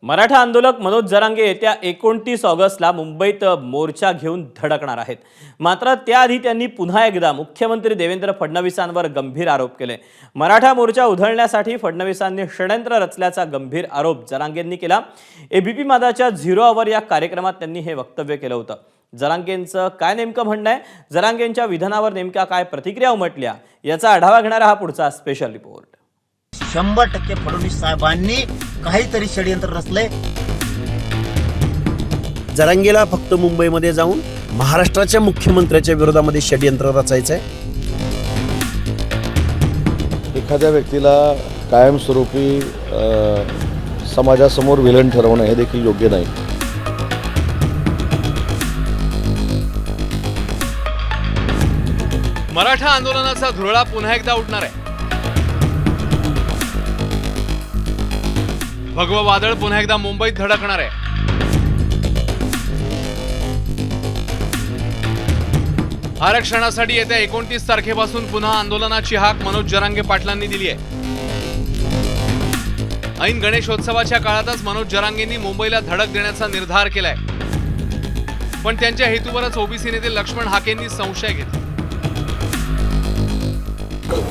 मराठा आंदोलक मनोज जरांगे येत्या 29 ऑगस्टला मुंबईत मोर्चा घेऊन धडकणार आहेत। मात्र त्याआधी त्यांनी पुन्हा एकदा मुख्यमंत्री देवेंद्र फडणवीसांवर गंभीर आरोप केले। मराठा मोर्चा उधळण्यासाठी फडणवीसांनी षडयंत्र रचल्याचा गंभीर आरोप जरांगेंनी केला। एबीपी माझाच्या 0 आवर या कार्यक्रमात त्यांनी हे वक्तव्य केलं होतं। जरांगेंचं काय नेमकं म्हणणं आहे, जरांगेंच्या विधानावर नेमक्या काय प्रतिक्रिया उमटल्या, याचा आढावा घेणारा हा पुढचा स्पेशल रिपोर्ट। 100% फडणवीस साहेबांनी काहीतरी षडयंत्र रचले। जरांगेला फक्त मुंबईमध्ये जाऊन महाराष्ट्राच्या मुख्यमंत्र्याच्या विरोधामध्ये षडयंत्र रचायचंय। एखाद्या व्यक्तीला कायमस्वरूपी समाजासमोर विलन ठरवणं हे देखील योग्य नाही। मराठा आंदोलनाचा धुरळा पुन्हा एकदा उठणार आहे। भगवं वादळ पुन्हा एकदा मुंबईत धडकणार आहे। आरक्षणासाठी येत्या 29 तारखेपासून पुन्हा आंदोलनाची हाक मनोज जरांगे पाटलांनी दिली आहे। ऐन गणेशोत्सवाच्या काळातच मनोज जरांगेंनी मुंबईला धडक देण्याचा निर्धार केलाय। पण त्यांच्या हेतूवरच ओबीसी नेते लक्ष्मण हाकेंनी संशय घेतला।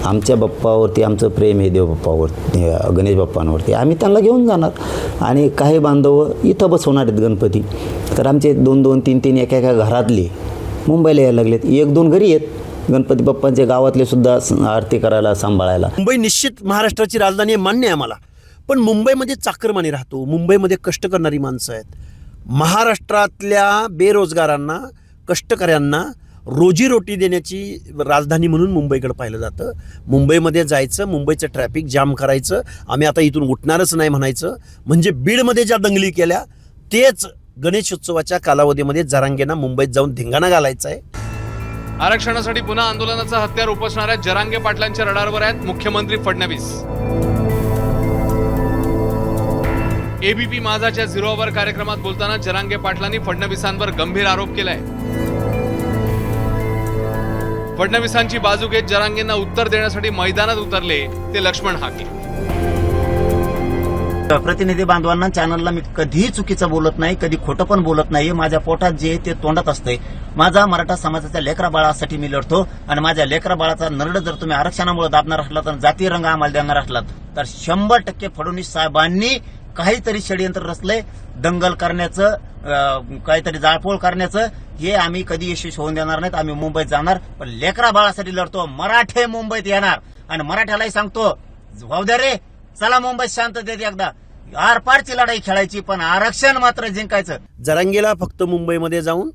आमच्या बाप्पावरती आमचं प्रेम आहे, देव बाप्पावरती, गणेश बाप्पांवरती आम्ही त्यांना घेऊन जाणार आणि काही बांधव इथं बसवणार आहेत गणपती। तर आमचे 2-2, 3-3 एका घरातले मुंबईला यायला लागलेत। 1-2 घरी आहेत गणपती बाप्पांच्या गावातले सुद्धा आरती करायला, सांभाळायला। मुंबई निश्चित महाराष्ट्राची राजधानी आहे, मान्य आहे आम्हाला, पण मुंबईमध्ये चाकरमानी राहतो, मुंबईमध्ये कष्ट करणारी माणसं आहेत। महाराष्ट्रातल्या बेरोजगारांना, कष्टकऱ्यांना रोजीरोटी देण्याची राजधानी म्हणून मुंबईकडे पाहिलं जातं। मुंबईमध्ये जायचं, मुंबईचं ट्रॅफिक जाम करायचं, आम्ही आता इथून उठणारच नाही म्हणायचं, म्हणजे बीडमध्ये ज्या दंगली केल्या तेच गणेशोत्सवाच्या कालावधीमध्ये जरांगेंना मुंबईत जाऊन धिंगाणा घालायचा आहे। आरक्षणासाठी पुन्हा आंदोलनाचा हत्यार उपसणाऱ्या जरांगे पाटलांच्या रडारवर आहेत मुख्यमंत्री फडणवीस। एबीपी माझाच्या 0 आवर कार्यक्रमात बोलताना जरांगे पाटलांनी फडणवीसांवर गंभीर आरोप केलाय। फडणवीसांची बाजू घेत जरांगेंना उत्तर देण्यासाठी मैदानात उतरले ते लक्ष्मण हाके। प्रतिनिधी बांधवांना, चॅनलला मी कधीही चुकीचं बोलत नाही, कधी खोटं पण बोलत नाही। माझ्या पोटात जे ते तोंडात असते। माझा मराठा समाजाच्या लेकरा बाळासाठी मी लढतो आणि माझ्या लेकरा बाळाचा नरड जर तुम्ही आरक्षणामुळे दाबणार असलात आणि जातीय रंग आम्हाला देणार असलात तर 100% फडणवीस साहेबांनी काहीतरी षडयंत्र रचले, दंगल करण्याचं, काहीतरी जाळपोळ करण्याचं। हे आम्ही कधी यशस्वी होऊन देणार नाहीत। आम्ही मुंबईत जाणार, पण लेकरा बाळासाठी लढतो। मराठे मुंबईत येणार आणि मराठ्यालाही सांगतो, भाऊ द्या रे, चला मुंबईत शांततेत एकदा आरपारची लढाई खेळायची, पण आरक्षण मात्र जिंकायचं। जरांगेला फक्त मुंबईमध्ये जाऊन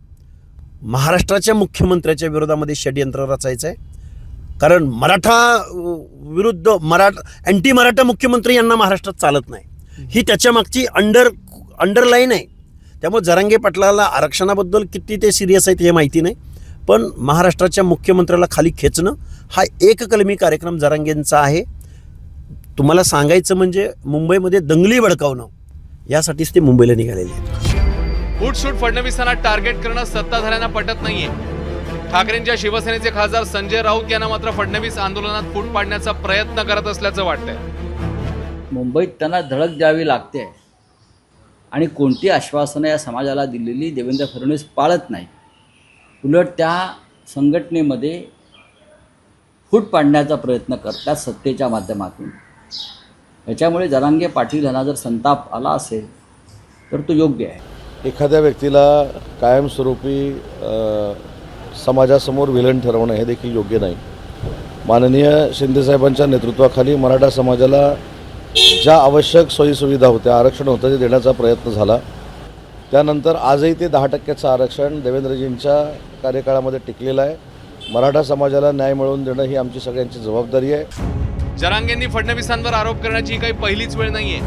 महाराष्ट्राच्या मुख्यमंत्र्याच्या विरोधामध्ये षडयंत्र रचायचंय, कारण मराठा विरुद्ध अँटी मराठा मुख्यमंत्री यांना महाराष्ट्रात चालत नाही, ही त्याच्या मागची अंडरलाईन आहे। त्यामुळे जरांगे पाटलाला आरक्षणाबद्दल किती ते सिरियस आहेत हे माहिती नाही, पण महाराष्ट्राच्या मुख्यमंत्र्याला खाली खेचणं हा एककलमी कार्यक्रम जरांगेंचा आहे। तुम्हाला सांगायचं म्हणजे मुंबईमध्ये दंगली भडकावणं यासाठीच ते मुंबईला निघालेले आहेत। उठसूट फडणवीसांना टार्गेट करणं सत्ताधाऱ्यांना पटत नाहीये। ठाकरेंच्या शिवसेनेचे खासदार संजय राऊत यांना मात्र फडणवीस आंदोलनात फूट पाडण्याचा प्रयत्न करत असल्याचं वाटतंय। मुंबईत त्यांना धडक द्यावी लागते आणि कोणती आश्वासनं या समाजाला दिलेली देवेंद्र फडणवीस पाळत नाही, उलट त्या संघटनेमध्ये फूट पाडण्याचा प्रयत्न करतात सत्तेच्या माध्यमातून। याच्यामुळे जरांगे पाटील यांना जर संताप आला असेल तर तो योग्य आहे। एखाद्या व्यक्तीला कायमस्वरूपी समाजासमोर विलन ठरवणं हे देखील योग्य नाही। माननीय शिंदेसाहेबांच्या नेतृत्वाखाली मराठा समाजाला ज्या आवश्यक सोयीसुविधा होत्या, आरक्षण होतं, ते देण्याचा प्रयत्न झाला। त्यानंतर आजही ते 10%चं आरक्षण देवेंद्रजींच्या कार्यकाळामध्ये टिकलेलं आहे। मराठा समाजाला न्याय मिळवून देणं ही आमची सगळ्यांची जबाबदारी आहे। जरांगेंनी फडणवीसांवर आरोप करण्याची काही पहिलीच वेळ नाहीये।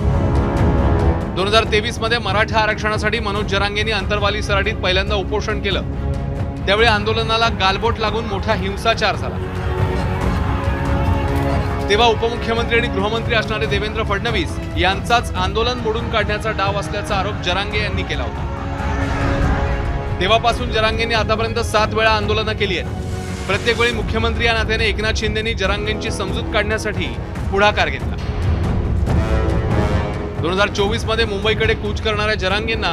2023 मध्ये मराठा आरक्षणासाठी मनोज जरांगेंनी अंतरवाली सराटीत पहिल्यांदा उपोषण केलं। त्यावेळी आंदोलनाला गालबोट लागून मोठा हिंसाचार झाला। तेव्हा उपमुख्यमंत्री आणि गृहमंत्री असणारे देवेंद्र फडणवीस यांचाच आंदोलन मोडून काढण्याचा डाव असल्याचा आरोप जरांगे यांनी केला होता। तेव्हापासून जरांगेंनी आतापर्यंत 7 वेळा आंदोलनं केली आहेत। प्रत्येक वेळी मुख्यमंत्री या नात्याने एकनाथ शिंदेंनी जरांगेंची समजूत काढण्यासाठी पुढाकार घेतला। 2024 मध्ये मुंबईकडे कूच करणाऱ्या जरांगेंना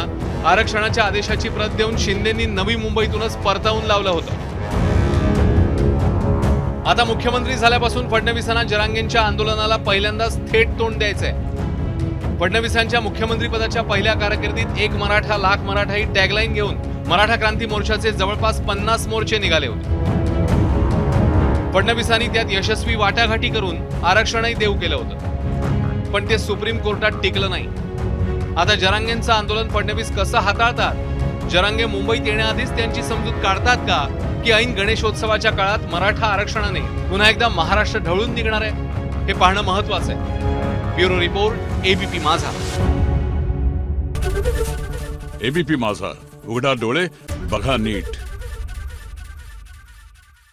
आरक्षणाच्या आदेशाची प्रत देऊन शिंदेंनी नवी मुंबईतूनच परतावून लावलं होतं. आता मुख्यमंत्री झाल्यापासून फडणवीसांना जरांगेंच्या आंदोलनाला पहिल्यांदाच थेट तोंड द्यायचंय. फडणवीसांच्या मुख्यमंत्रीपदाच्या पहिल्या कारकिर्दीत एक मराठा लाख मराठा ही टॅगलाईन घेऊन मराठा क्रांती मोर्चाचे जवळपास 50 मोर्चे निघाले होते. फडणवीसांनी त्यात यशस्वी वाटाघाटी करून आरक्षणही देऊ केलं होतं, पण ते सुप्रीम कोर्टात टिकलं नाही. आता जरांगेंचं आंदोलन फडणवीस कसं हाताळतात? जरांगे मुंबईत येण्याआधीच त्यांची समजूत काढतात का, की ऐन गणेशोत्सवाच्या काळात मराठा आरक्षणाने पुन्हा एकदा महाराष्ट्र ढवळून निघणार आहे? हे पाहणं महत्वाचं आहे. ब्युरो रिपोर्ट, एबीपी माझा. एबीपी माझा, उघडा डोळे बघा नीट.